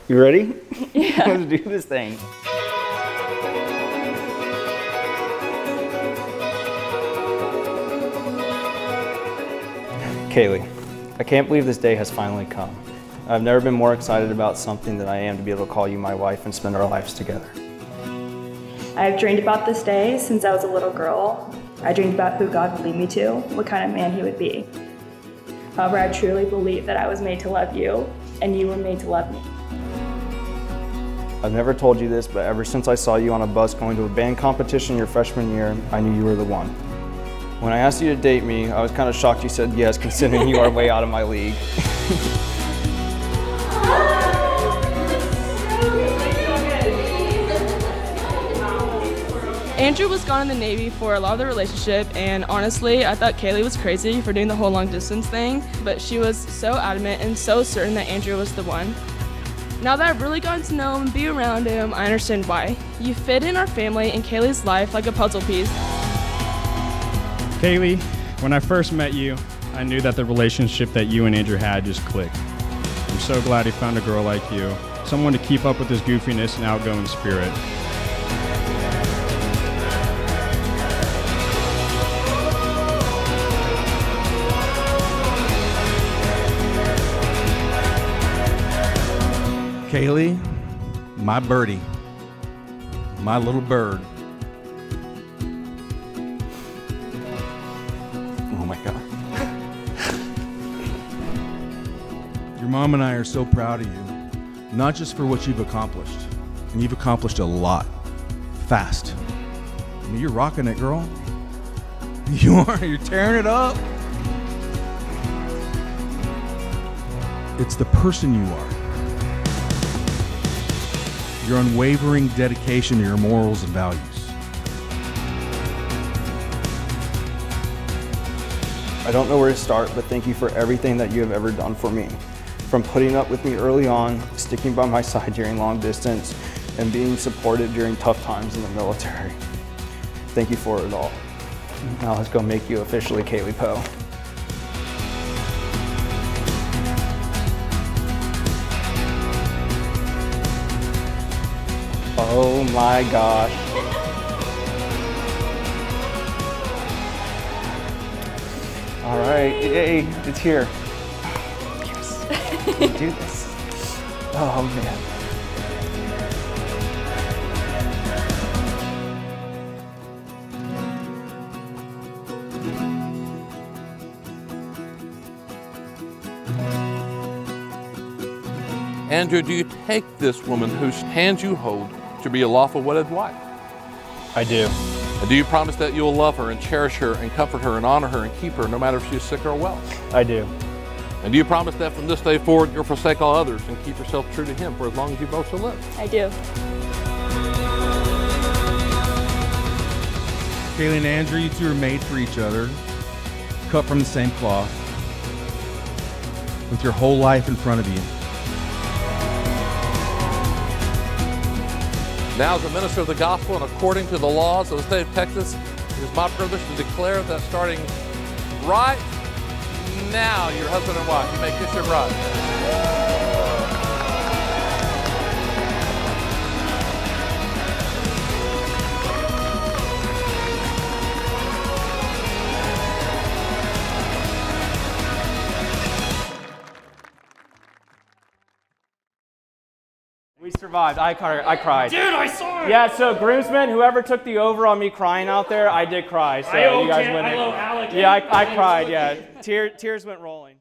You ready? Yeah. Let's do this thing. Kaylee, I can't believe this day has finally come. I've never been more excited about something than I am to be able to call you my wife and spend our lives together. I've dreamed about this day since I was a little girl. I dreamed about who God would lead me to, what kind of man he would be. However, I truly believe that I was made to love you, and you were made to love me. I've never told you this, but ever since I saw you on a bus going to a band competition your freshman year, I knew you were the one. When I asked you to date me, I was kind of shocked you said yes, considering you are way out of my league. Andrew was gone in the Navy for a lot of the relationship, and honestly, I thought Kaylee was crazy for doing the whole long distance thing, but she was so adamant and so certain that Andrew was the one. Now that I've really gotten to know him and be around him, I understand why. You fit in our family and Kaylee's life like a puzzle piece. Kaylee, when I first met you, I knew that the relationship that you and Andrew had just clicked. I'm so glad he found a girl like you, someone to keep up with his goofiness and outgoing spirit. Kaylee, my birdie, my little bird. Oh my God. Your mom and I are so proud of you, not just for what you've accomplished, and you've accomplished a lot, fast. I mean, you're rocking it, girl. You are, you're tearing it up. It's the person you are. Your unwavering dedication to your morals and values. I don't know where to start, but thank you for everything that you have ever done for me. From putting up with me early on, sticking by my side during long distance, and being supported during tough times in the military. Thank you for it all. Now let's go make you officially Kaylee Poe. Oh my gosh. All right, yay, it's here. Yes, we can do this. Oh man. Andrew, do you take this woman whose hand you hold to be a lawful wedded wife? I do. And do you promise that you'll love her and cherish her and comfort her and honor her and keep her no matter if she's sick or well? I do. And do you promise that from this day forward you'll forsake all others and keep yourself true to him for as long as you both shall live? I do. Kaylee and Andrew, you two are made for each other, cut from the same cloth, with your whole life in front of you. Now, as a minister of the gospel and according to the laws of the state of Texas, it is my privilege to declare that starting right now, your husband and wife, you may kiss your bride. We survived. I cried. Dude, I saw it! Yeah, so groomsmen, whoever took the over on me crying out there, I did cry. So you guys win it. I love Alec. Yeah, I cried, yeah. Tears went rolling.